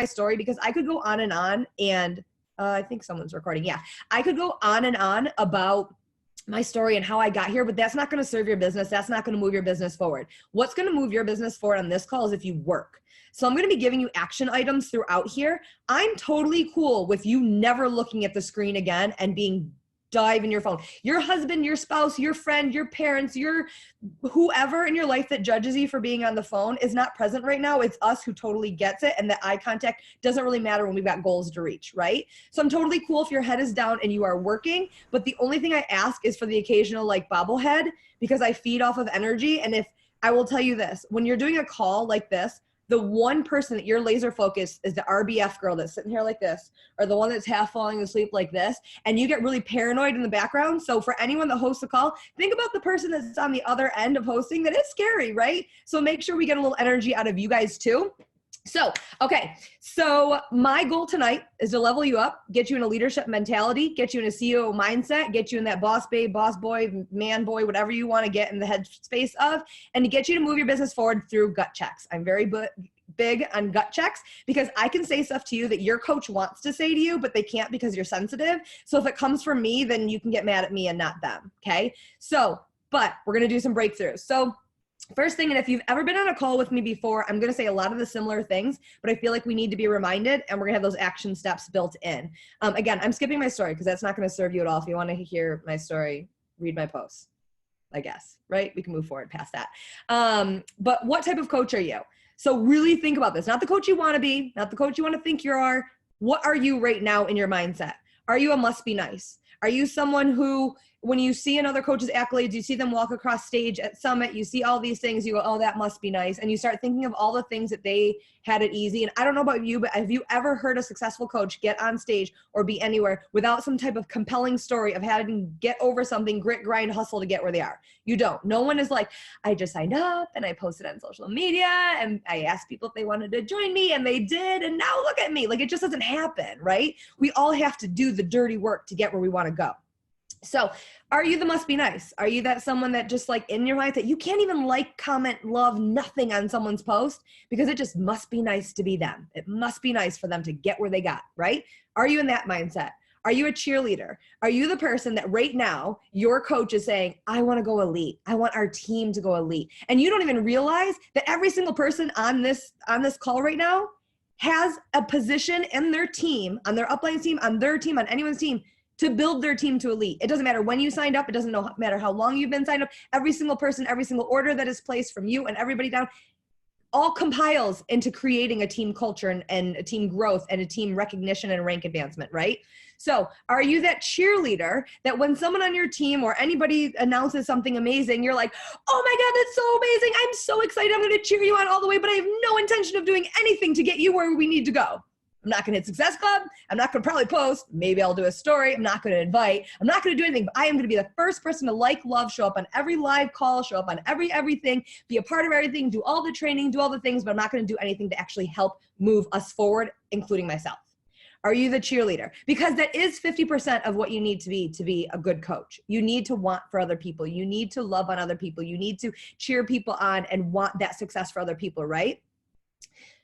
story because I could go on and I think someone's recording. Yeah. I could go on about my story and how I got here, but that's not going to serve your business. That's not going to move your business forward. What's going to move your business forward on this call is if you work. So I'm going to be giving you action items throughout here. I'm totally cool with you never looking at the screen again and being dive in your phone. Your husband, your spouse, your friend, your parents, your whoever in your life that judges you for being on the phone is not present right now. It's us who totally gets it. And that eye contact doesn't really matter when we've got goals to reach, right? So I'm totally cool if your head is down and you are working. But the only thing I ask is for the occasional like bobblehead because I feed off of energy. And if I will tell you this, when you're doing a call like this, the one person that you're laser focused is the RBF girl that's sitting here like this, or the one that's half falling asleep like this, and you get really paranoid in the background. So for anyone that hosts a call, think about the person that's on the other end of hosting. That is scary, right? So make sure we get a little energy out of you guys too. So, okay. So my goal tonight is to level you up, get you in a leadership mentality, get you in a CEO mindset, get you in that boss babe, boss boy, man boy, whatever you want to get in the headspace of, and to get you to move your business forward through gut checks. I'm very big on gut checks because I can say stuff to you that your coach wants to say to you, but they can't because you're sensitive. So if it comes from me, then you can get mad at me and not them. Okay. So, but we're going to do some breakthroughs. So first thing, and if you've ever been on a call with me before, I'm going to say a lot of the similar things, but I feel like we need to be reminded, and we're going to have those action steps built in. Again, I'm skipping my story because that's not going to serve you at all. If you want to hear my story, read my posts, I guess, right? We can move forward past that. But what type of coach are you? So really think about this. Not the coach you want to be, not the coach you want to think you are. What are you right now in your mindset? Are you a must be nice? Are you someone who, when you see another coach's accolades, you see them walk across stage at Summit, you see all these things, you go, oh, that must be nice. And you start thinking of all the things that they had it easy. And I don't know about you, but have you ever heard a successful coach get on stage or be anywhere without some type of compelling story of having to get over something, grit, grind, hustle to get where they are? You don't. No one is like, I just signed up and I posted on social media and I asked people if they wanted to join me and they did. And now look at me. Like, it just doesn't happen, right? We all have to do the dirty work to get where we want to go. So are you the must be nice? Are you that someone that just like in your mindset, you can't even like, comment, love, nothing on someone's post because it just must be nice to be them. It must be nice for them to get where they got, right? Are you in that mindset? Are you a cheerleader? Are you the person that right now your coach is saying, I want to go elite. I want our team to go elite. And you don't even realize that every single person on this call right now has a position in their team, on their upline team, on their team, on anyone's team, to build their team to elite. It doesn't matter when you signed up. It doesn't matter how long you've been signed up. Every single person, every single order that is placed from you and everybody down, all compiles into creating a team culture and a team growth and a team recognition and rank advancement, right? So are you that cheerleader that when someone on your team or anybody announces something amazing, you're like, oh my God, that's so amazing. I'm so excited. I'm going to cheer you on all the way, but I have no intention of doing anything to get you where we need to go. I'm not going to hit Success Club. I'm not going to probably post. Maybe I'll do a story. I'm not going to invite. I'm not going to do anything, but I am going to be the first person to like, love, show up on every live call, show up on everything, be a part of everything, do all the training, do all the things, but I'm not going to do anything to actually help move us forward, including myself. Are you the cheerleader? Because that is 50% of what you need to be a good coach. You need to want for other people. You need to love on other people. You need to cheer people on and want that success for other people, right?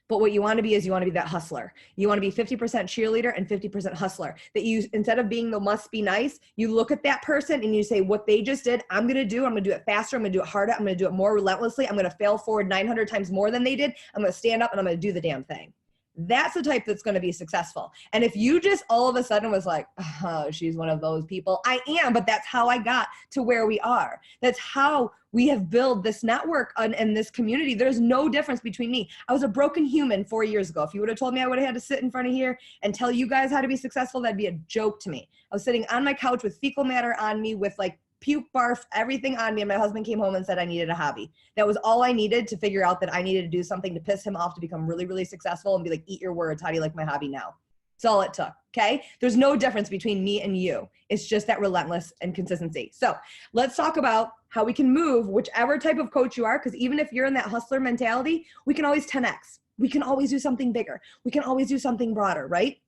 But what you want to be is you want to be that hustler. You want to be 50% cheerleader and 50% hustler. That you, instead of being the must be nice, you look at that person and you say, what they just did, I'm going to do it faster. I'm going to do it harder. I'm going to do it more relentlessly. I'm going to fail forward 900 times more than they did. I'm going to stand up and I'm going to do the damn thing. That's the type that's going to be successful. And if you just all of a sudden was like, oh, she's one of those people. I am, but that's how I got to where we are. That's how we have built this network and this community. There's no difference between me. I was a broken human 4 years ago. If you would have told me I would have had to sit in front of here and tell you guys how to be successful, that'd be a joke to me. I was sitting on my couch with fecal matter on me, with like puke, barf, everything on me. And my husband came home and said I needed a hobby. That was all I needed to figure out that I needed to do something to piss him off to become really, really successful and be like, eat your words. How do you like my hobby now? That's all it took. Okay. There's no difference between me and you. It's just that relentless and consistency. So let's talk about how we can move whichever type of coach you are. Because even if you're in that hustler mentality, we can always 10X. We can always do something bigger. We can always do something broader, right?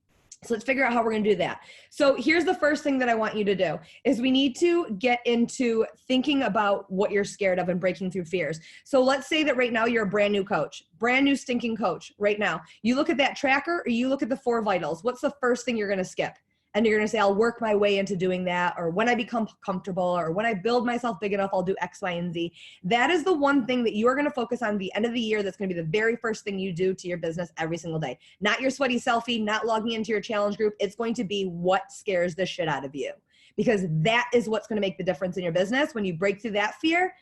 So let's figure out how we're going to do that. So here's the first thing that I want you to do is we need to get into thinking about what you're scared of and breaking through fears. So let's say that right now you're a brand new coach, brand new stinking coach right now. You look at that tracker or you look at the 4 vitals. What's the first thing you're going to skip? And you're going to say, I'll work my way into doing that. Or when I become comfortable, or when I build myself big enough, I'll do X, Y, and Z. That is the one thing that you are going to focus on the end of the year. That's going to be the very first thing you do to your business every single day. Not your sweaty selfie, not logging into your challenge group. It's going to be what scares the shit out of you, because that is what's going to make the difference in your business. When you break through that fear,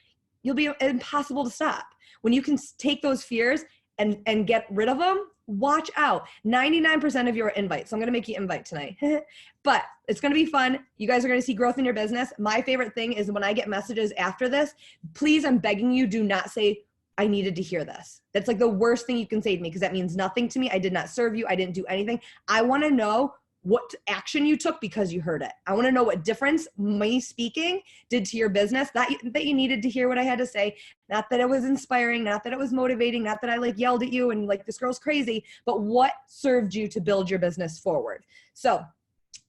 you'll be impossible to stop. When you can take those fears and get rid of them, watch out. 99% of your invite. So I'm going to make you invite tonight, but it's going to be fun. You guys are going to see growth in your business. My favorite thing is when I get messages after this, please, I'm begging you, do not say, I needed to hear this. That's like the worst thing you can say to me, because that means nothing to me. I did not serve you. I didn't do anything. I want to know what action you took because you heard it. I want to know what difference me speaking did to your business, that you needed to hear what I had to say. Not that it was inspiring, not that it was motivating, not that I like yelled at you and like, this girl's crazy, but what served you to build your business forward. So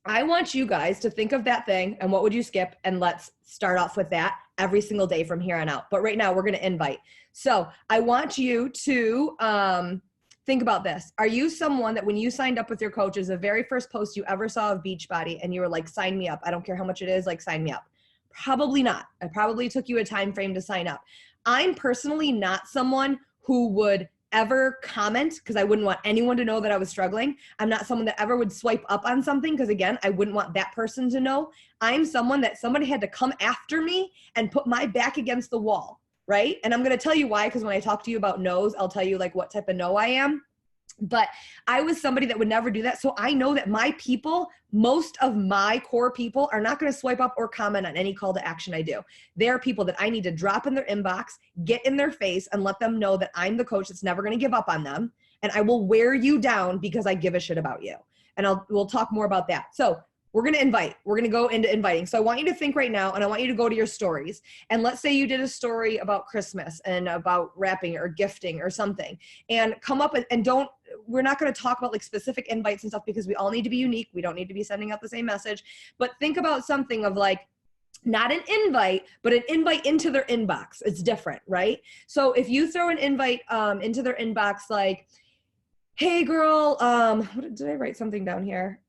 I want you guys to think of that thing and what would you skip, and let's start off with that every single day from here on out. But right now we're going to invite. So I want you to, think about this. Are you someone that when you signed up with your coaches, the very first post you ever saw of Beachbody and you were like, sign me up. I don't care how much it is, like sign me up. Probably not. It probably took you a time frame to sign up. I'm personally not someone who would ever comment, because I wouldn't want anyone to know that I was struggling. I'm not someone that ever would swipe up on something, because again, I wouldn't want that person to know. I'm someone that somebody had to come after me and put my back against the wall. Right? And I'm going to tell you why, because when I talk to you about no's, I'll tell you like what type of no I am. But I was somebody that would never do that. So I know that my people, most of my core people, are not going to swipe up or comment on any call to action I do. They're people that I need to drop in their inbox, get in their face, and let them know that I'm the coach that's never going to give up on them. And I will wear you down because I give a shit about you. And we'll talk more about that. So we're going to invite. We're going to go into inviting. So I want you to think right now, and I want you to go to your stories. And let's say you did a story about Christmas and about wrapping or gifting or something, and come up with, and we're not going to talk about like specific invites and stuff, because we all need to be unique. We don't need to be sending out the same message, but think about something of like, not an invite, but an invite into their inbox. It's different, right? So if you throw an invite into their inbox, like, hey girl, did I write something down here?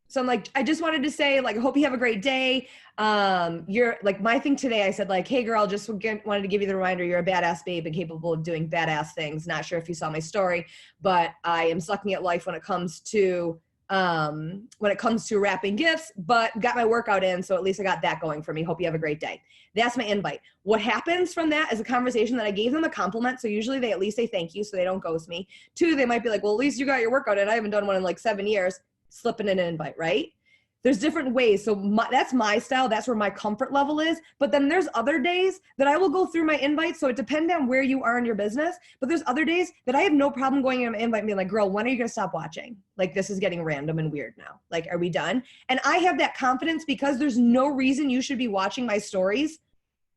So I'm like, I just wanted to say, like, I hope you have a great day. You're like, my thing today, I said like, hey girl, just wanted to give you the reminder, you're a badass babe and capable of doing badass things. Not sure if you saw my story, but I am sucking at life when it comes to wrapping gifts, but got my workout in. So at least I got that going for me. Hope you have a great day. That's my invite. What happens from that is a conversation that I gave them a compliment. So usually they at least say thank you, so they don't ghost me. 2, they might be like, well, at least you got your workout in. I haven't done one in like 7 years. Slipping in an invite, right? There's different ways. So that's my style. That's where my comfort level is. But then there's other days that I will go through my invites. So it depends on where you are in your business. But there's other days that I have no problem going in my invite and being like, girl, when are you going to stop watching? Like, this is getting random and weird now. Like, are we done? And I have that confidence because there's no reason you should be watching my stories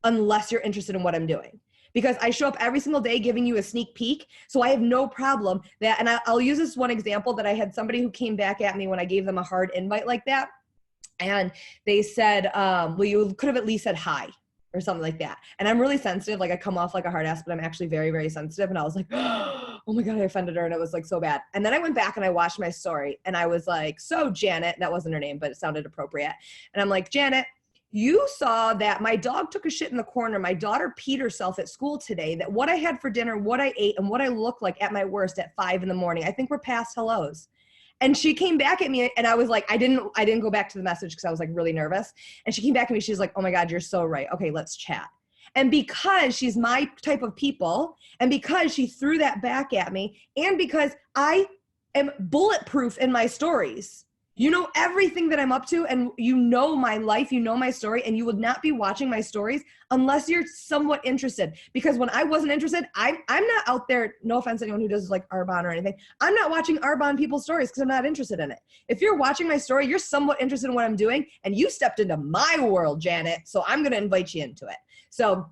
unless you're interested in what I'm doing. Because I show up every single day giving you a sneak peek. So I have no problem that, and I'll use this one example that I had somebody who came back at me when I gave them a hard invite like that. And they said, well, you could have at least said hi or something like that. And I'm really sensitive. Like, I come off like a hard ass, but I'm actually very, very sensitive. And I was like, oh my God, I offended her. And it was like so bad. And then I went back and I watched my story and I was like, so Janet, that wasn't her name, but it sounded appropriate. And I'm like, Janet, you saw that my dog took a shit in the corner. My daughter peed herself at school today, that what I had for dinner, what I ate, and what I look like at my worst at 5 a.m. I think we're past hellos. And she came back at me and I was like, I didn't go back to the message because I was like really nervous. And she came back at me. She's like, oh my God, you're so right. Okay, let's chat. And because she's my type of people, and because she threw that back at me, and because I am bulletproof in my stories, you know everything that I'm up to, and you know my life, you know my story, and you would not be watching my stories unless you're somewhat interested. Because when I wasn't interested, I'm not out there, no offense to anyone who does like Arbonne or anything, I'm not watching Arbonne people's stories because I'm not interested in it. If you're watching my story, you're somewhat interested in what I'm doing, and you stepped into my world, Janet, so I'm going to invite you into it. So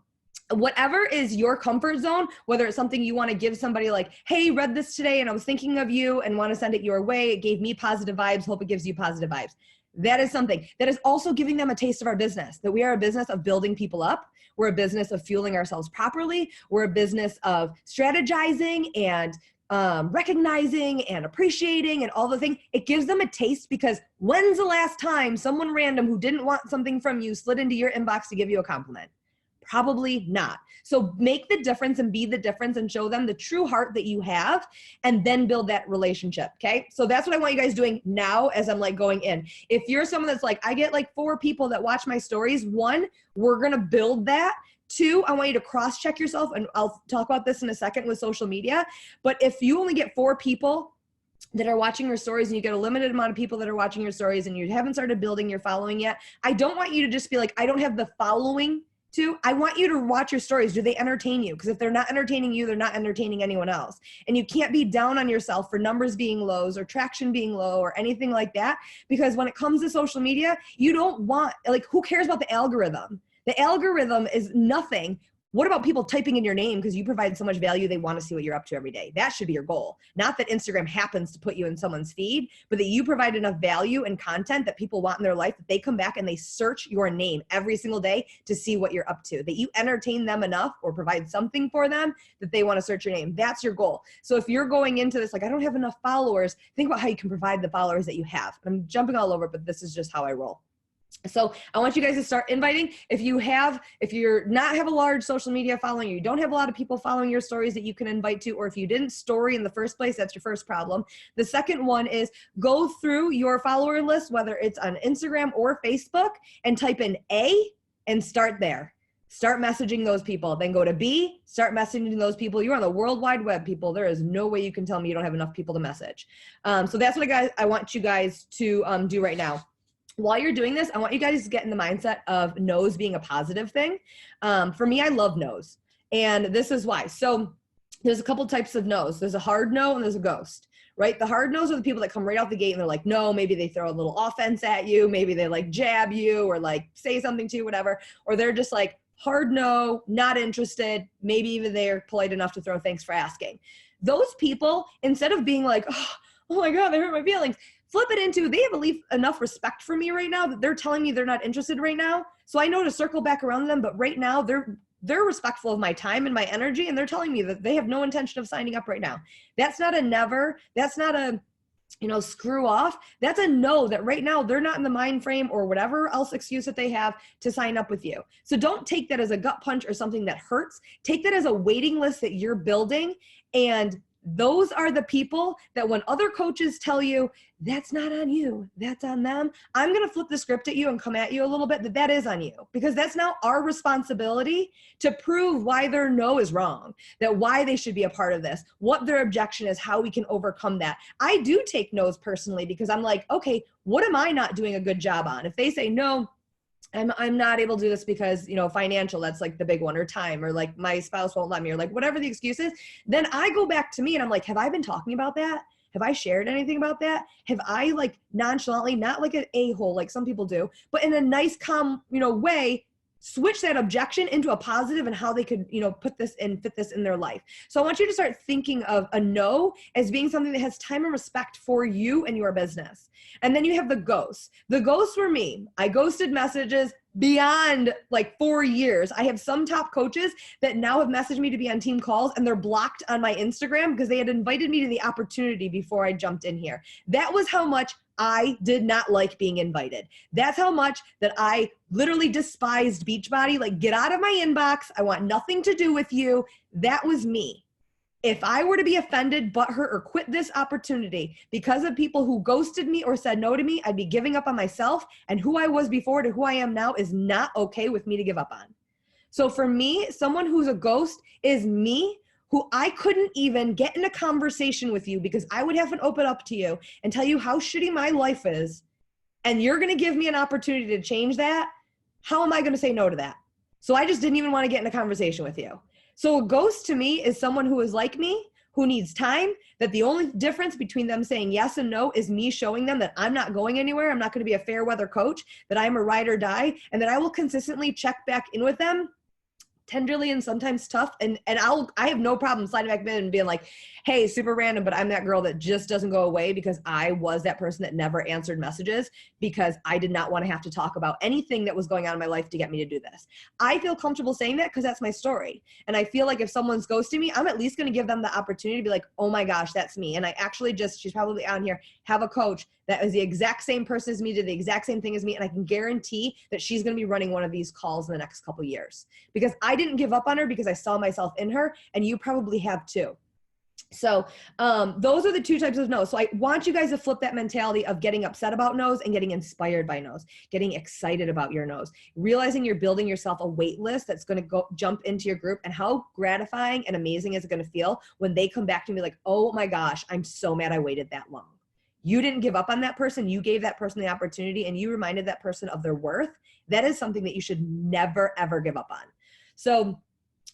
whatever is your comfort zone, whether it's something you want to give somebody like, hey, read this today and I was thinking of you and want to send it your way. It gave me positive vibes. Hope it gives you positive vibes. That is something that is also giving them a taste of our business, that we are a business of building people up. We're a business of fueling ourselves properly. We're a business of strategizing and recognizing and appreciating and all the things. It gives them a taste, because when's the last time someone random who didn't want something from you slid into your inbox to give you a compliment? Probably not. So make the difference and be the difference and show them the true heart that you have, and then build that relationship. Okay. So that's what I want you guys doing now as I'm like going in. If you're someone that's like, I get like 4 people that watch my stories, 1, we're going to build that. 2, I want you to cross-check yourself, and I'll talk about this in a second with social media. But if you only get 4 people that are watching your stories, and you get a limited amount of people that are watching your stories, and you haven't started building your following yet, I don't want you to just be like, I don't have the following to. I want you to watch your stories. Do they entertain you? Because if they're not entertaining you, they're not entertaining anyone else. And you can't be down on yourself for numbers being lows or traction being low or anything like that. Because when it comes to social media, you don't want, like, who cares about the algorithm? The algorithm is nothing. What about people typing in your name because you provide so much value, they want to see what you're up to every day? That should be your goal. Not that Instagram happens to put you in someone's feed, but that you provide enough value and content that people want in their life, that they come back and they search your name every single day to see what you're up to, that you entertain them enough or provide something for them that they want to search your name. That's your goal. So if you're going into this like, I don't have enough followers, think about how you can provide the followers that you have. I'm jumping all over, but this is just how I roll. So I want you guys to start inviting. If you're not have a large social media following, you don't have a lot of people following your stories that you can invite to, or if you didn't story in the first place, that's your first problem. The second one is go through your follower list, whether it's on Instagram or Facebook, and type in A and start there. Start messaging those people. Then go to B, start messaging those people. You're on the World Wide Web, people. There is no way you can tell me you don't have enough people to message. So that's what I want you guys to do right now. While you're doing this, I want you guys to get in the mindset of no's being a positive thing. For me, I love no's. And this is why. So there's a couple types of no's. There's a hard no and there's a ghost, right? The hard no's are the people that come right out the gate and they're like, no, maybe they throw a little offense at you. Maybe they like jab you or like say something to you, whatever. Or they're just like hard no, not interested. Maybe even they're polite enough to throw thanks for asking. Those people, instead of being like, oh my God, they hurt my feelings, flip it into, they have enough respect for me right now that they're telling me they're not interested right now. So I know to circle back around them, but right now they're respectful of my time and my energy, and they're telling me that they have no intention of signing up right now. That's not a never. That's not a, screw off. That's a no, that right now they're not in the mind frame or whatever else excuse that they have to sign up with you. So don't take that as a gut punch or something that hurts. Take that as a waiting list that you're building. And those are the people that when other coaches tell you, that's not on you, that's on them, I'm going to flip the script at you and come at you a little bit that is on you, because that's now our responsibility to prove why their no is wrong, that why they should be a part of this, what their objection is, how we can overcome that. I do take no's personally because I'm like, okay, what am I not doing a good job on? If they say, no, I'm not able to do this because, financial, that's like the big one, or time, or like my spouse won't let me, or like whatever the excuse is, then I go back to me and I'm like, have I been talking about that? Have I shared anything about that? Have I like nonchalantly, not like an a-hole like some people do, but in a nice, calm, way, switch that objection into a positive and how they could, fit this in their life. So I want you to start thinking of a no as being something that has time and respect for you and your business. And then you have the ghosts. The ghosts were me. I ghosted messages beyond like 4 years. I have some top coaches that now have messaged me to be on team calls, and they're blocked on my Instagram because they had invited me to the opportunity before I jumped in here. That was how much I did not like being invited. That's how much that I literally despised Beachbody. Like, get out of my inbox. I want nothing to do with you. That was me. If I were to be offended, butthurt, or quit this opportunity because of people who ghosted me or said no to me, I'd be giving up on myself, and who I was before to who I am now is not okay with me to give up on. So for me, someone who's a ghost is me, who I couldn't even get in a conversation with you because I would have to open up to you and tell you how shitty my life is, and you're going to give me an opportunity to change that. How am I going to say no to that? So I just didn't even want to get in a conversation with you. So a ghost to me is someone who is like me, who needs time, that the only difference between them saying yes and no is me showing them that I'm not going anywhere. I'm not going to be a fair weather coach, that I'm a ride or die, and that I will consistently check back in with them tenderly and sometimes tough. And I have no problem sliding back in and being like, hey, super random, but I'm that girl that just doesn't go away because I was that person that never answered messages because I did not want to have to talk about anything that was going on in my life to get me to do this. I feel comfortable saying that because that's my story. And I feel like if someone's ghosting me, I'm at least going to give them the opportunity to be like, oh my gosh, that's me. And I actually she's probably on here, have a coach that is the exact same person as me, did the exact same thing as me. And I can guarantee that she's going to be running one of these calls in the next couple of years because I didn't give up on her because I saw myself in her, and you probably have too. So those are the two types of no's. So I want you guys to flip that mentality of getting upset about no's and getting inspired by no's, getting excited about your no's, realizing you're building yourself a wait list that's going to go jump into your group, and how gratifying and amazing is it going to feel when they come back to me like, oh my gosh, I'm so mad I waited that long. You didn't give up on that person. You gave that person the opportunity and you reminded that person of their worth. That is something that you should never, ever give up on. So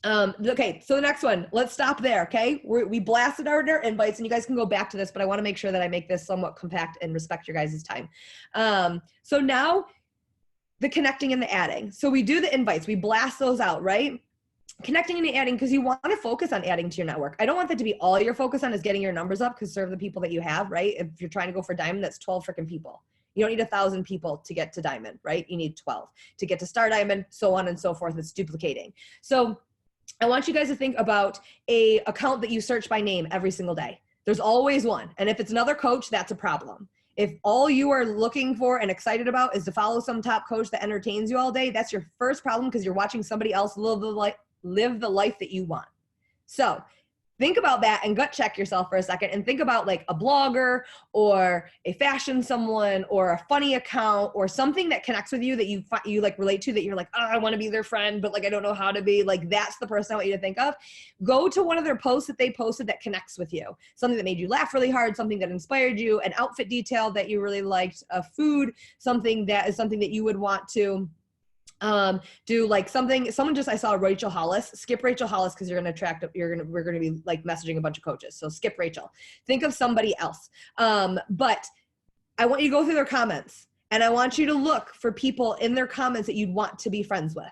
okay, so the next one, let's stop there, okay? We blasted our invites, and you guys can go back to this, but I want to make sure that I make this somewhat compact and respect your guys' time. So now the connecting and the adding. So we do the invites, we blast those out, right? Connecting and adding, because you want to focus on adding to your network. I don't want that to be all you're focused on is getting your numbers up, because serve the people that you have, right? If you're trying to go for diamond, that's 12 freaking people. You don't need 1,000 people to get to diamond, right? You need 12 to get to star diamond, so on and so forth. It's duplicating. So I want you guys to think about a account that you search by name every single day. There's always one. And if it's another coach, that's a problem. If all you are looking for and excited about is to follow some top coach that entertains you all day, that's your first problem, because you're watching somebody else live the life that you want. So think about that and gut check yourself for a second and think about like a blogger or a fashion someone or a funny account or something that connects with you that you like relate to, that you're like, oh, I want to be their friend, but like, I don't know how to be. Like, that's the person I want you to think of. Go to one of their posts that they posted that connects with you. Something that made you laugh really hard, something that inspired you, an outfit detail that you really liked, a food, something that you would want to do, like someone I saw Rachel Hollis, skip Rachel Hollis, because we're going to be like messaging a bunch of coaches. So skip Rachel, think of somebody else. But I want you to go through their comments, and I want you to look for people in their comments that you'd want to be friends with,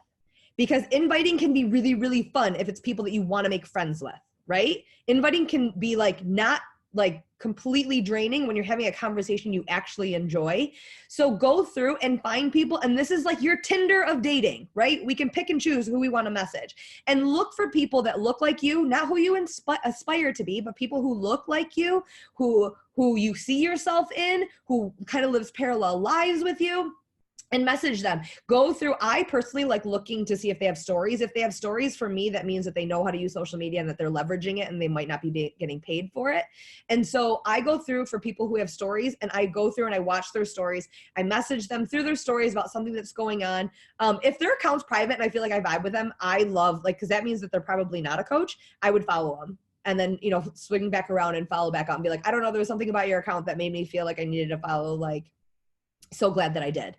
because inviting can be really, really fun if it's people that you want to make friends with, right? Inviting can be like not like completely draining when you're having a conversation you actually enjoy. So go through and find people, and this is like your Tinder of dating, right? We can pick and choose who we want to message, and look for people that look like you, not who you aspire to be, but people who look like you, who you see yourself in, who kind of lives parallel lives with you. And message them. Go through. I personally like looking to see if they have stories. If they have stories, for me, that means that they know how to use social media and that they're leveraging it, and they might not be getting paid for it. And so I go through for people who have stories, and I go through and I watch their stories. I message them through their stories about something that's going on. If their account's private and I feel like I vibe with them, I love, like, because that means that they're probably not a coach, I would follow them. And then, swing back around and follow back out and be like, I don't know, there was something about your account that made me feel like I needed to follow, like, so glad that I did.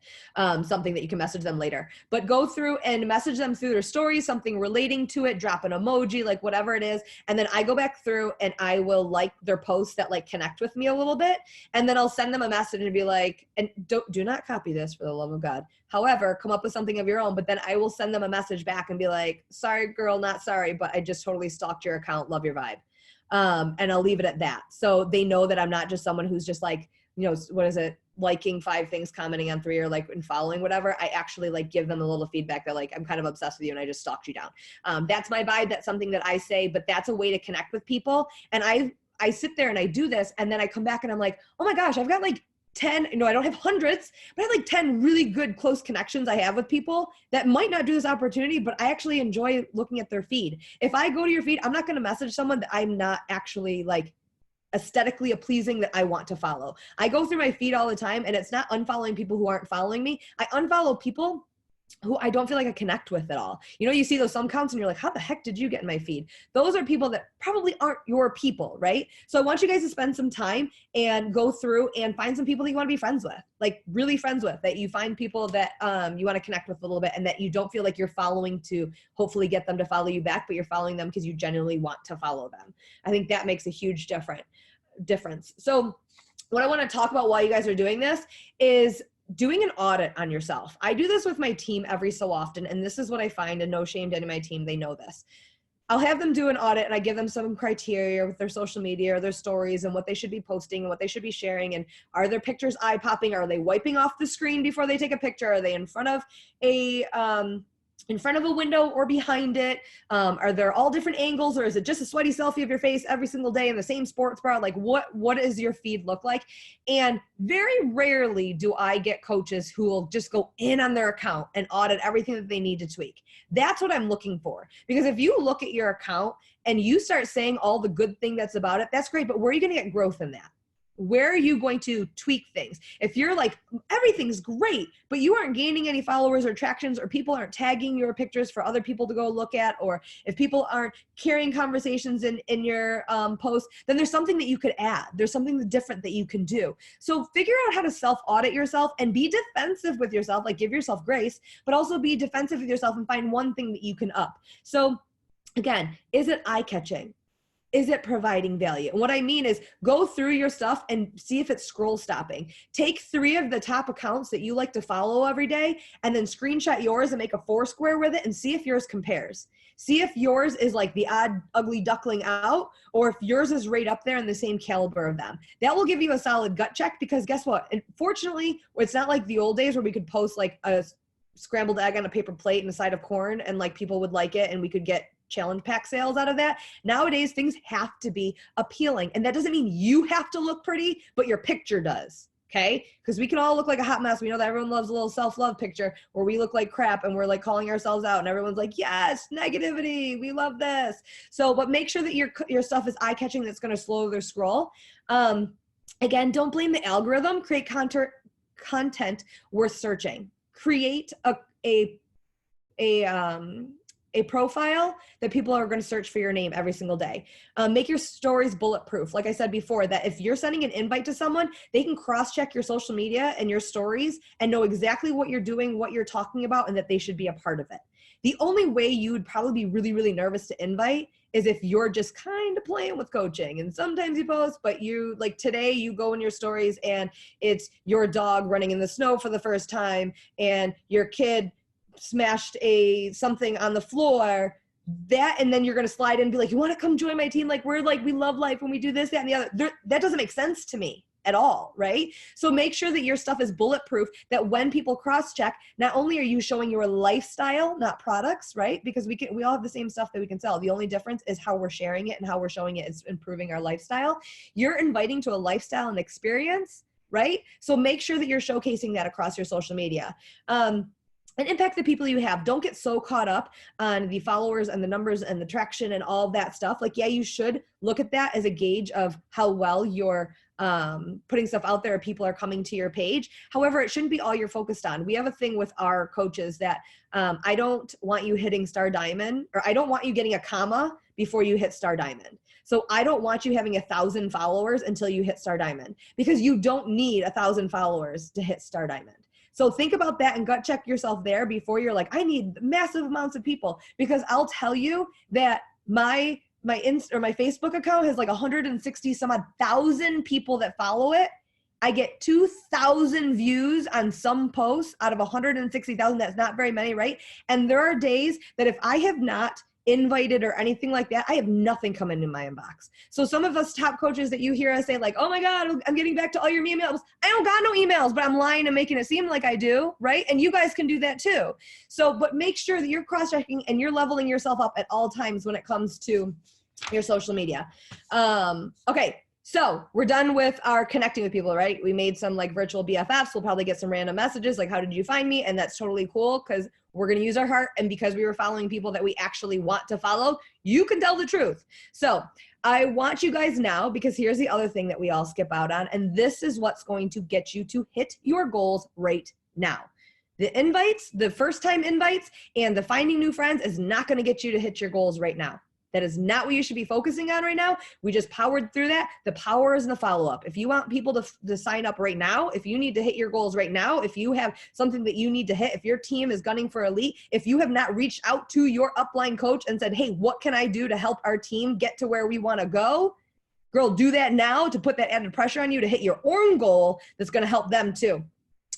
Something that you can message them later, but go through and message them through their stories, something relating to it, drop an emoji, like whatever it is. And then I go back through and I will like their posts that like connect with me a little bit. And then I'll send them a message and be like, and do not copy this for the love of God. However, come up with something of your own, but then I will send them a message back and be like, sorry, girl, not sorry, but I just totally stalked your account. Love your vibe. And I'll leave it at that. So they know that I'm not just someone who's just like, what is it? Liking 5 things, commenting on 3, or like and following whatever. I actually like give them a little feedback that like, I'm kind of obsessed with you and I just stalked you down. That's my vibe. That's something that I say, but that's a way to connect with people. And I sit there and I do this, and then I come back and I'm like, oh my gosh, I've got like 10, I don't have hundreds, but I have like 10 really good close connections I have with people that might not do this opportunity, but I actually enjoy looking at their feed. If I go to your feed, I'm not going to message someone that I'm not actually like aesthetically pleasing that I want to follow. I go through my feed all the time, and it's not unfollowing people who aren't following me. I unfollow people who I don't feel like I connect with at all. You see those some accounts and you're like, how the heck did you get in my feed? Those are people that probably aren't your people, right? So I want you guys to spend some time and go through and find some people that you want to be friends with, like really friends with, that you find people that you want to connect with a little bit, and that you don't feel like you're following to hopefully get them to follow you back, but you're following them because you genuinely want to follow them. I think that makes a huge difference. So what I want to talk about while you guys are doing this is doing an audit on yourself. I do this with my team every so often, and this is what I find, and no shame to any of my team, they know this. I'll have them do an audit and I give them some criteria with their social media or their stories and what they should be posting and what they should be sharing. And are their pictures eye-popping? Are they wiping off the screen before they take a picture? Are they in front of a window or behind it? Are there all different angles, or is it just a sweaty selfie of your face every single day in the same sports bra? Like what does your feed look like? And very rarely do I get coaches who will just go in on their account and audit everything that they need to tweak. That's what I'm looking for. Because if you look at your account and you start saying all the good thing that's about it, that's great, but where are you going to get growth in that? Where are you going to tweak things? If you're like, everything's great, but you aren't gaining any followers or attractions, or people aren't tagging your pictures for other people to go look at, or if people aren't carrying conversations in your posts, then there's something that you could add. There's something different that you can do. So figure out how to self-audit yourself and be defensive with yourself, like give yourself grace, but also be defensive with yourself and find one thing that you can up. So again, is it eye-catching? Is it providing value? And what I mean is go through your stuff and see if it's scroll stopping. Take 3 of the top accounts that you like to follow every day and then screenshot yours and make a 4 square with it and see if yours compares. See if yours is like the odd ugly duckling out, or if yours is right up there in the same caliber of them. That will give you a solid gut check, because guess what? Unfortunately, it's not like the old days where we could post like a scrambled egg on a paper plate and a side of corn and like people would like it and we could get challenge pack sales out of that. Nowadays, things have to be appealing. And that doesn't mean you have to look pretty, but your picture does. Okay? Because we can all look like a hot mess. We know that everyone loves a little self-love picture where we look like crap and we're like calling ourselves out and everyone's like, yes, negativity. We love this. So, but make sure that your stuff is eye-catching, that's going to slow their scroll. Again, don't blame the algorithm. Create content worth searching. Create a profile that people are going to search for your name every single day. Make your stories bulletproof. Like I said before, that if you're sending an invite to someone, they can cross-check your social media and your stories and know exactly what you're doing, what you're talking about, and that they should be a part of it. The only way you would probably be really, really nervous to invite is if you're just kind of playing with coaching. And sometimes you post, but you, like today, you go in your stories and it's your dog running in the snow for the first time and your kid smashed something on the floor, and then you're going to slide in and be like, you want to come join my team? Like, we love life when we do this, that, and the other. That doesn't make sense to me at all, right? So make sure that your stuff is bulletproof, that when people cross-check, not only are you showing your lifestyle, not products, right? Because we all have the same stuff that we can sell. The only difference is how we're sharing it, and how we're showing it is improving our lifestyle. You're inviting to a lifestyle and experience, right? So make sure that you're showcasing that across your social media. And impact the people you have. Don't get so caught up on the followers and the numbers and the traction and all that stuff. Like, yeah, you should look at that as a gauge of how well you're putting stuff out there, people are coming to your page. However, it shouldn't be all you're focused on. We have a thing with our coaches that I don't want you hitting star diamond, or I don't want you getting a comma before you hit star diamond. So I don't want you having 1,000 followers until you hit star diamond, because you don't need 1,000 followers to hit star diamond. So think about that and gut check yourself there before you're like, I need massive amounts of people. Because I'll tell you that my Facebook account has like 160 some odd thousand people that follow it. I get 2,000 views on some posts out of 160,000. That's not very many, right? And there are days that if I have not invited or anything like that, I have nothing coming in my inbox. So some of us top coaches that you hear us say like, oh my God, I'm getting back to all your emails. I don't got no emails, but I'm lying and making it seem like I do, right? And you guys can do that too. So, but make sure that you're cross-checking and you're leveling yourself up at all times when it comes to your social media. Okay. So we're done with our connecting with people, right? We made some like virtual BFFs. We'll probably get some random messages like, how did you find me? And that's totally cool, because we're going to use our heart. And because we were following people that we actually want to follow, you can tell the truth. So I want you guys now, because here's the other thing that we all skip out on. And this is what's going to get you to hit your goals right now. The invites, the first time invites, and the finding new friends is not going to get you to hit your goals right now. That is not what you should be focusing on right now. We just powered through that. The power is in the follow-up. If you want people to sign up right now, if you need to hit your goals right now, if you have something that you need to hit, if your team is gunning for elite, if you have not reached out to your upline coach and said, hey, what can I do to help our team get to where we want to go? Girl, do that now to put that added pressure on you to hit your own goal that's going to help them too.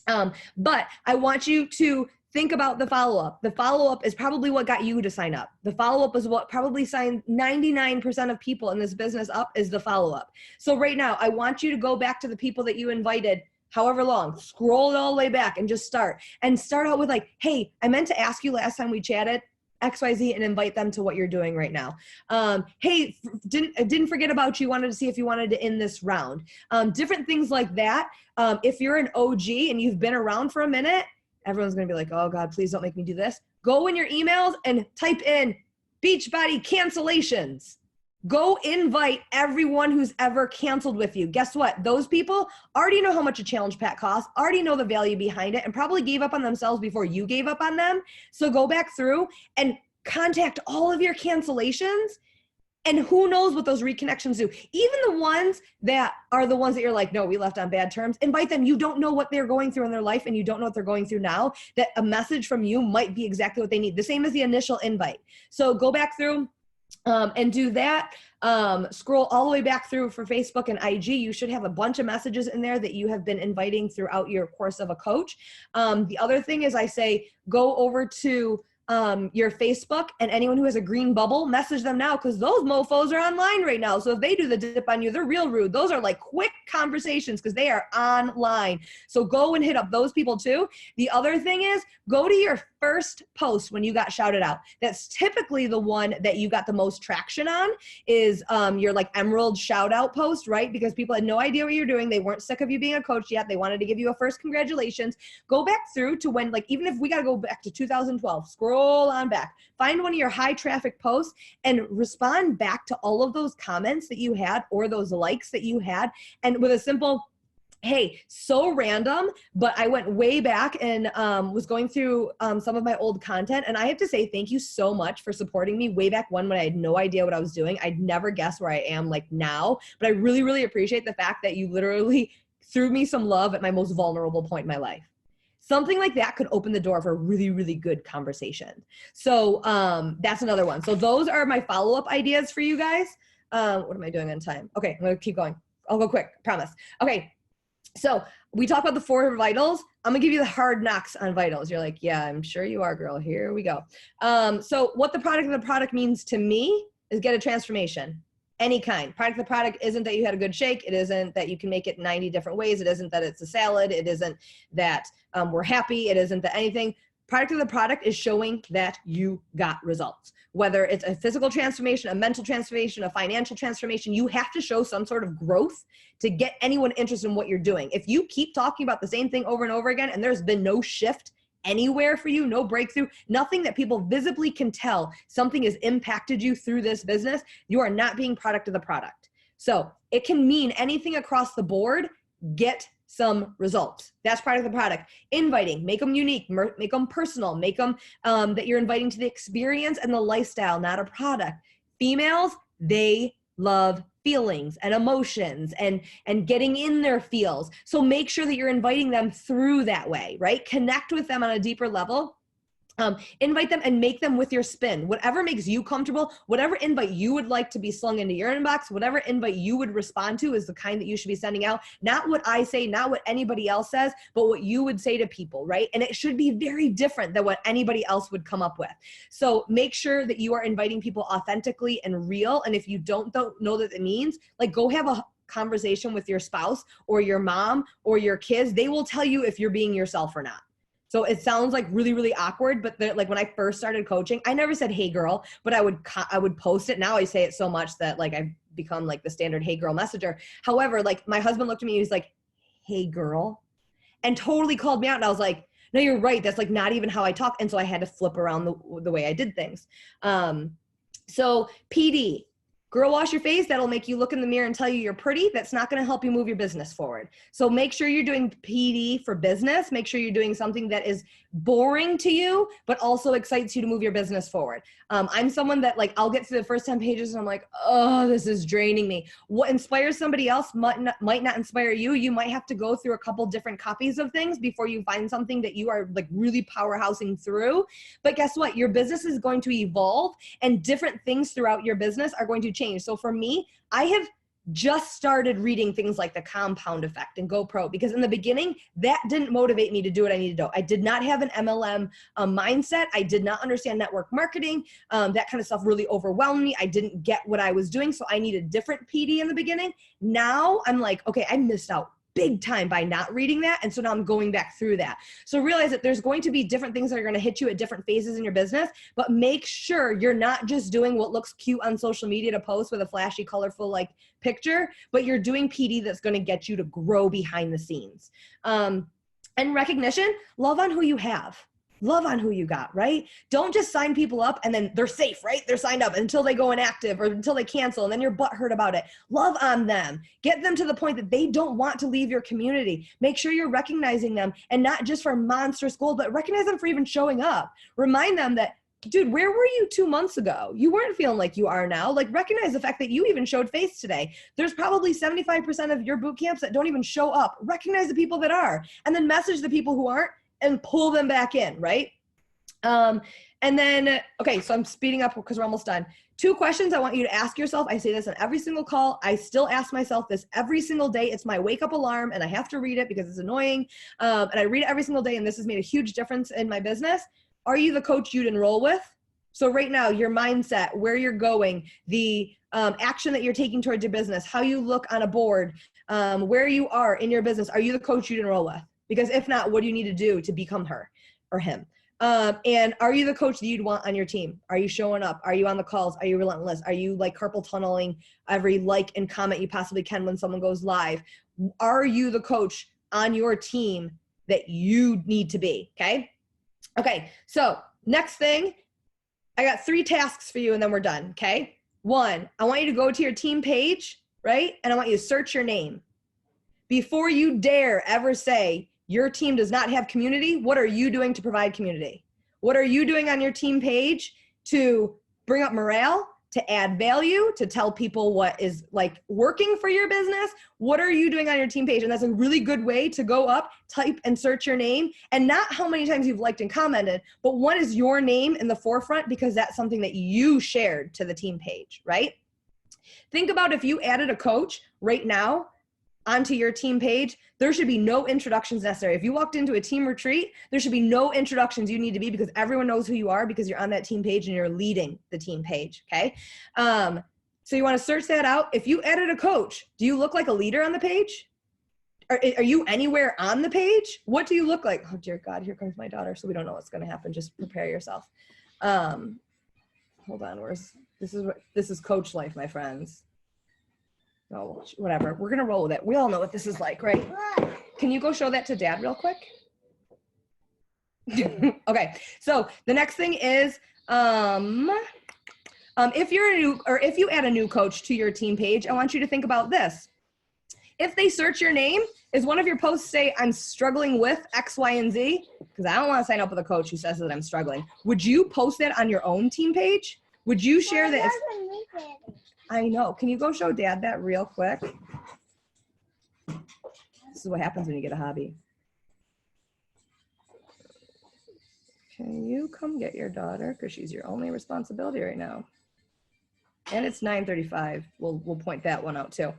But I want you to think about the follow-up. The follow-up is probably what got you to sign up. The follow-up is what probably signed 99% of people in this business up, is the follow-up. So right now, I want you to go back to the people that you invited however long, scroll it all the way back and just start. And start out with like, hey, I meant to ask you last time we chatted, XYZ, and invite them to what you're doing right now. Hey, didn't forget about you, wanted to see if you wanted to end this round. Different things like that. If you're an OG and you've been around for a minute, everyone's gonna be like, oh God, please don't make me do this. Go in your emails and type in Beachbody cancellations. Go invite everyone who's ever canceled with you. Guess what? Those people already know how much a challenge pack costs, already know the value behind it, and probably gave up on themselves before you gave up on them. So go back through and contact all of your cancellations, and who knows what those reconnections do. Even the ones that are the ones that you're like, no, we left on bad terms, invite them. You don't know what they're going through in their life, and you don't know what they're going through now, that a message from you might be exactly what they need. The same as the initial invite. So go back through and do that. Scroll all the way back through for Facebook and IG. You should have a bunch of messages in there that you have been inviting throughout your course of a coach. The other thing is, I say, go over to your Facebook, and anyone who has a green bubble, message them now, because those mofos are online right now. So if they do the dip on you, they're real rude. Those are like quick conversations because they are online. So go and hit up those people too. The other thing is, go to your first post when you got shouted out. That's typically the one that you got the most traction on, is your like emerald shout out post, right? Because people had no idea what you're doing. They weren't sick of you being a coach yet. They wanted to give you a first congratulations. Go back through to when, like, even if we got to go back to 2012, scroll on back, find one of your high traffic posts and respond back to all of those comments that you had or those likes that you had. And with a simple, hey, so random, but I went way back and was going through some of my old content. And I have to say, thank you so much for supporting me way back when I had no idea what I was doing. I'd never guess where I am like now, but I really, really appreciate the fact that you literally threw me some love at my most vulnerable point in my life. Something like that could open the door for a really, really good conversation. So that's another one. So those are my follow-up ideas for you guys. What am I doing on time? Okay, I'm gonna keep going. I'll go quick, promise. Okay, so we talked about the 4 vitals. I'm gonna give you the hard knocks on vitals. You're like, yeah, I'm sure you are, girl. Here we go. So what the product means to me is get a transformation. Any kind. Product of the product isn't that you had a good shake. It isn't that you can make it 90 different ways. It isn't that it's a salad. It isn't that we're happy. It isn't that anything. Product of the product is showing that you got results. Whether it's a physical transformation, a mental transformation, a financial transformation, you have to show some sort of growth to get anyone interested in what you're doing. If you keep talking about the same thing over and over again and there's been no shift anywhere for you, no breakthrough, nothing that people visibly can tell something has impacted you through this business, you are not being product of the product. So it can mean anything across the board. Get some results. That's part of the product. Inviting, make them unique, make them personal, make them that you're inviting to the experience and the lifestyle, not a product. Females, they love feelings and emotions and getting in their feels. So make sure that you're inviting them through that way, right? Connect with them on a deeper level. Invite them and make them with your spin. Whatever makes you comfortable, whatever invite you would like to be slung into your inbox, whatever invite you would respond to is the kind that you should be sending out. Not what I say, not what anybody else says, but what you would say to people, right? And it should be very different than what anybody else would come up with. So make sure that you are inviting people authentically and real. And if you don't know what it means, like, go have a conversation with your spouse or your mom or your kids. They will tell you if you're being yourself or not. So it sounds like really, really awkward, but like when I first started coaching, I never said, hey girl, but I would post it. Now I say it so much that like I've become like the standard hey girl messenger. However, like my husband looked at me and he was like, hey girl, and totally called me out. And I was like, no, you're right. That's like not even how I talk. And so I had to flip around the way I did things. So PD, girl wash your face. That'll make you look in the mirror and tell you you're pretty. That's not going to help you move your business forward. So make sure you're doing PD for business. Make sure you're doing something that is boring to you, but also excites you to move your business forward. I'm someone that like, I'll get through the first 10 pages and I'm like, oh, this is draining me. What inspires somebody else might not inspire you. You might have to go through a couple different copies of things before you find something that you are like really powerhousing through. But guess what? Your business is going to evolve and different things throughout your business are going to change. So for me, I have just started reading things like The Compound Effect and Go Pro, because in the beginning, that didn't motivate me to do what I needed to do. I did not have an MLM mindset. I did not understand network marketing. That kind of stuff really overwhelmed me. I didn't get what I was doing, so I needed different PD in the beginning. Now I'm like, okay, I missed out big time by not reading that. And so now I'm going back through that. So realize that there's going to be different things that are going to hit you at different phases in your business, but make sure you're not just doing what looks cute on social media to post with a flashy, colorful like picture, but you're doing PD that's going to get you to grow behind the scenes. And recognition, love on who you have. Love on who you got, right? Don't just sign people up and then they're safe, right? They're signed up until they go inactive or until they cancel and then you're butthurt about it. Love on them. Get them to the point that they don't want to leave your community. Make sure you're recognizing them, and not just for monstrous goals, but recognize them for even showing up. Remind them that, dude, where were you 2 months ago? You weren't feeling like you are now. Like, recognize the fact that you even showed face today. There's probably 75% of your boot camps that don't even show up. Recognize the people that are, and then message the people who aren't and pull them back in, right? And then, okay, so I'm speeding up because we're almost done. 2 questions I want you to ask yourself. I say this on every single call. I still ask myself this every single day. It's my wake up alarm, and I have to read it because it's annoying. And I read it every single day, and this has made a huge difference in my business. Are you the coach you'd enroll with? So right now, your mindset, where you're going, the action that you're taking towards your business, how you look on a board, where you are in your business, are you the coach you'd enroll with? Because if not, what do you need to do to become her or him? And are you the coach that you'd want on your team? Are you showing up? Are you on the calls? Are you relentless? Are you like carpal tunneling every like and comment you possibly can when someone goes live? Are you the coach on your team that you need to be? Okay, so next thing, I got 3 tasks for you and then we're done, okay? 1, I want you to go to your team page, right? And I want you to search your name. Before you dare ever say your team does not have community, what are you doing to provide community? What are you doing on your team page to bring up morale, to add value, to tell people what is like working for your business? What are you doing on your team page? And that's a really good way to go up, type and search your name, and not how many times you've liked and commented, but what is your name in the forefront, because that's something that you shared to the team page, right? Think about if you added a coach right now onto your team page, there should be no introductions necessary. If you walked into a team retreat, there should be no introductions you need to be, because everyone knows who you are because you're on that team page and you're leading the team page, okay? So you wanna search that out. If you added a coach, do you look like a leader on the page? Are you anywhere on the page? What do you look like? Oh dear God, here comes my daughter, so we don't know what's gonna happen. Just prepare yourself. Hold on, this is coach life, my friends. Oh, whatever. We're going to roll with it. We all know what this is like, right? Can you go show that to Dad real quick? Okay. So the next thing is, if you add a new coach to your team page, I want you to think about this. If they search your name, is one of your posts say, I'm struggling with X, Y, and Z? Because I don't want to sign up with a coach who says that I'm struggling. Would you post that on your own team page? Would you share that? I know. Can you go show Dad that real quick? This is what happens when you get a hobby. Can you come get your daughter? Because she's your only responsibility right now. And it's 9:35. We'll point that one out too.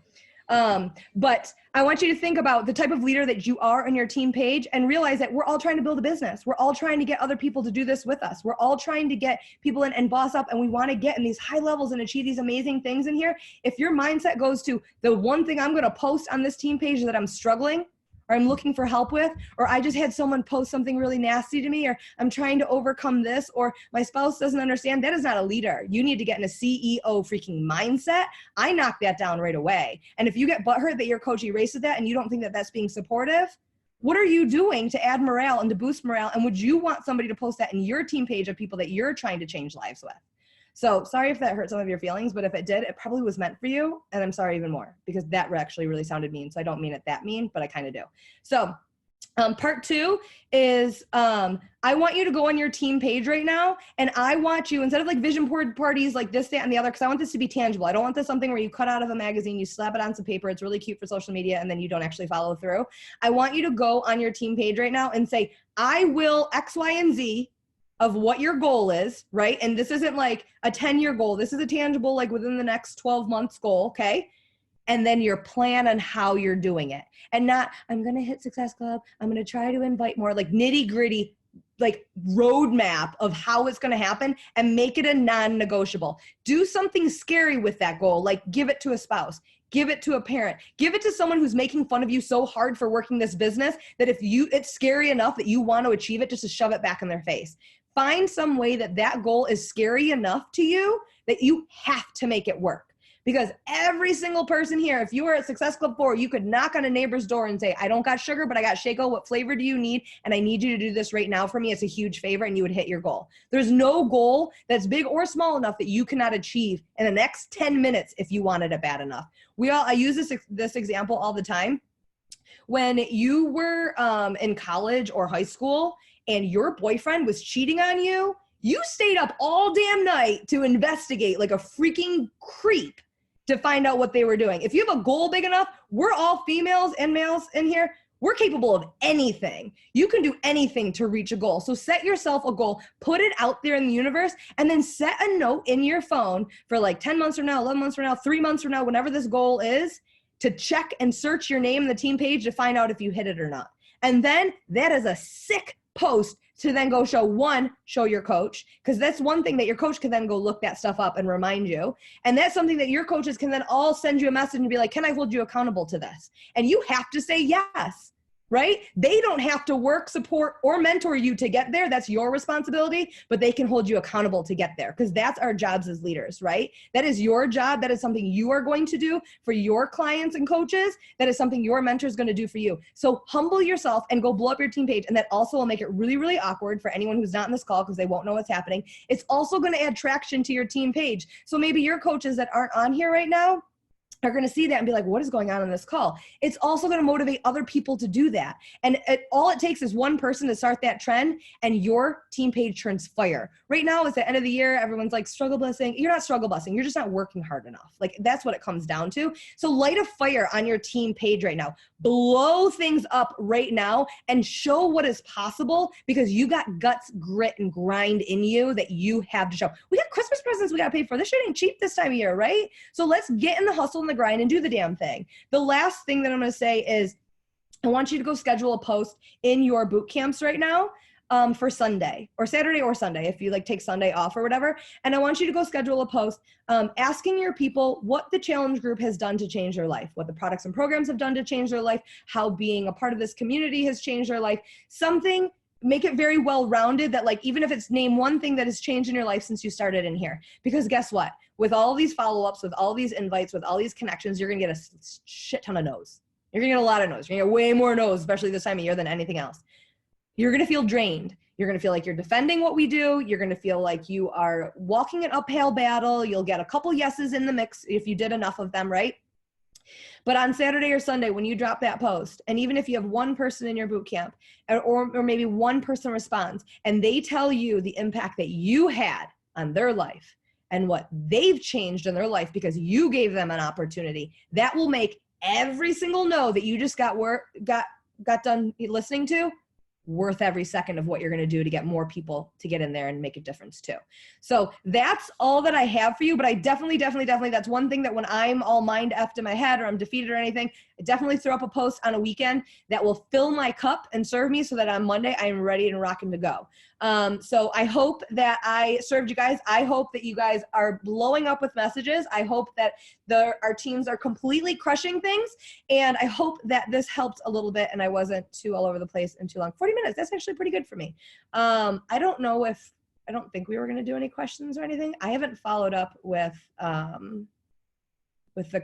But I want you to think about the type of leader that you are on your team page, and realize that we're all trying to build a business. We're all trying to get other people to do this with us. We're all trying to get people in and boss up, and we want to get in these high levels and achieve these amazing things in here. If your mindset goes to the one thing I'm going to post on this team page that I'm struggling, or I'm looking for help with, or I just had someone post something really nasty to me, or I'm trying to overcome this, or my spouse doesn't understand, that is not a leader. You need to get in a CEO freaking mindset. I knock that down right away. And if you get butthurt that your coach erases that and you don't think that that's being supportive, what are you doing to add morale and to boost morale? And would you want somebody to post that in your team page of people that you're trying to change lives with? So sorry if that hurt some of your feelings, but if it did, it probably was meant for you. And I'm sorry even more, because that actually really sounded mean. So I don't mean it that mean, but I kind of do. So part 2 is I want you to go on your team page right now, and I want you, instead of like vision board parties like this, that, and the other, because I want this to be tangible. I don't want this something where you cut out of a magazine, you slap it on some paper, it's really cute for social media, and then you don't actually follow through. I want you to go on your team page right now and say, I will X, Y, and Z of what your goal is, right? And this isn't like a 10-year goal. This is a tangible, like within the next 12 months goal, okay? and then your plan on how you're doing it. And not, I'm going to hit Success Club, I'm going to try to invite more, like nitty gritty, like roadmap of how it's going to happen, and make it a non-negotiable. Do something scary with that goal, like give it to a spouse, give it to a parent, give it to someone who's making fun of you so hard for working this business that it's scary enough that you want to achieve it, just to shove it back in their face. Find some way that goal is scary enough to you that you have to make it work. Because every single person here, if you were at Success Club 4, you could knock on a neighbor's door and say, I don't got sugar, but I got Shaco. What flavor do you need? And I need you to do this right now for me. It's a huge favor, and you would hit your goal. There's no goal that's big or small enough that you cannot achieve in the next 10 minutes if you wanted it bad enough. I use this example all the time. When you were in college or high school and your boyfriend was cheating on you, you stayed up all damn night to investigate like a freaking creep to find out what they were doing. If you have a goal big enough, we're all females and males in here. We're capable of anything. You can do anything to reach a goal. So set yourself a goal, put it out there in the universe, and then set a note in your phone for like 10 months from now, 11 months from now, 3 months from now, whenever this goal is, to check and search your name in the team page to find out if you hit it or not. And then that is a sick post to then go show your coach, because that's one thing that your coach can then go look that stuff up and remind you. And that's something that your coaches can then all send you a message and be like, can I hold you accountable to this? And you have to say yes, right? They don't have to work, support, or mentor you to get there. That's your responsibility, but they can hold you accountable to get there, because that's our jobs as leaders, right? That is your job. That is something you are going to do for your clients and coaches. That is something your mentor is going to do for you. So humble yourself and go blow up your team page. And that also will make it really, really awkward for anyone who's not in this call, because they won't know what's happening. It's also going to add traction to your team page. So maybe your coaches that aren't on here right now are going to see that and be like, what is going on in this call? It's also going to motivate other people to do that. And all it takes is one person to start that trend, and your team page turns fire. Right now, it's the end of the year. Everyone's like struggle busing. You're not struggle busing. You're just not working hard enough. Like, that's what it comes down to. So light a fire on your team page right now. Blow things up right now and show what is possible, because you got guts, grit, and grind in you that you have to show. We got Christmas presents we got to pay for. This shit ain't cheap this time of year, right? So let's get in the hustle and the grind and do the damn thing. The last thing that I'm going to say is, I want you to go schedule a post in your boot camps right now for Sunday or Saturday or Sunday, if you like take Sunday off or whatever. And I want you to go schedule a post asking your people what the challenge group has done to change their life, what the products and programs have done to change their life, how being a part of this community has changed their life, something. Make it very well-rounded, that like, even if it's name one thing that has changed in your life since you started in here. Because guess what? With all these follow-ups, with all these invites, with all these connections, you're going to get a shit ton of no's. You're going to get a lot of no's. You're going to get way more no's, especially this time of year, than anything else. You're going to feel drained. You're going to feel like you're defending what we do. You're going to feel like you are walking an uphill battle. You'll get a couple yeses in the mix if you did enough of them, right? But on Saturday or Sunday, when you drop that post, and even if you have one person in your boot camp, or maybe one person responds, and they tell you the impact that you had on their life and what they've changed in their life because you gave them an opportunity, that will make every single no that you just got done listening to worth every second of what you're going to do to get more people to get in there and make a difference too. So that's all that I have for you. But I definitely, that's one thing that when I'm all mind effed in my head or I'm defeated or anything, I definitely throw up a post on a weekend that will fill my cup and serve me so that on Monday I am ready and rocking to go. So I hope that I served you guys. I hope that you guys are blowing up with messages. I hope that our teams are completely crushing things. And I hope that this helped a little bit and I wasn't too all over the place and too long. 40 minutes, that's actually pretty good for me. I don't think we were going to do any questions or anything. I haven't followed up with the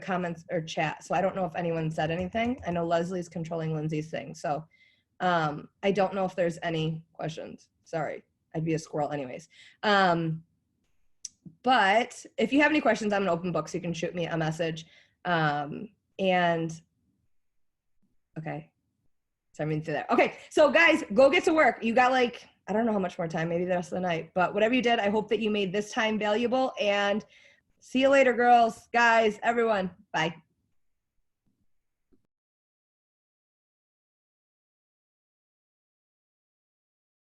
comments or chat. So I don't know if anyone said anything. I know Leslie's controlling Lindsay's thing. So I don't know if there's any questions. Sorry, I'd be a squirrel anyways. But if you have any questions, I'm an open book, so you can shoot me a message. Okay. So I'm into that. Okay, so guys, go get to work. You got like, I don't know how much more time, maybe the rest of the night, but whatever you did, I hope that you made this time valuable, and see you later, girls, guys, everyone. Bye.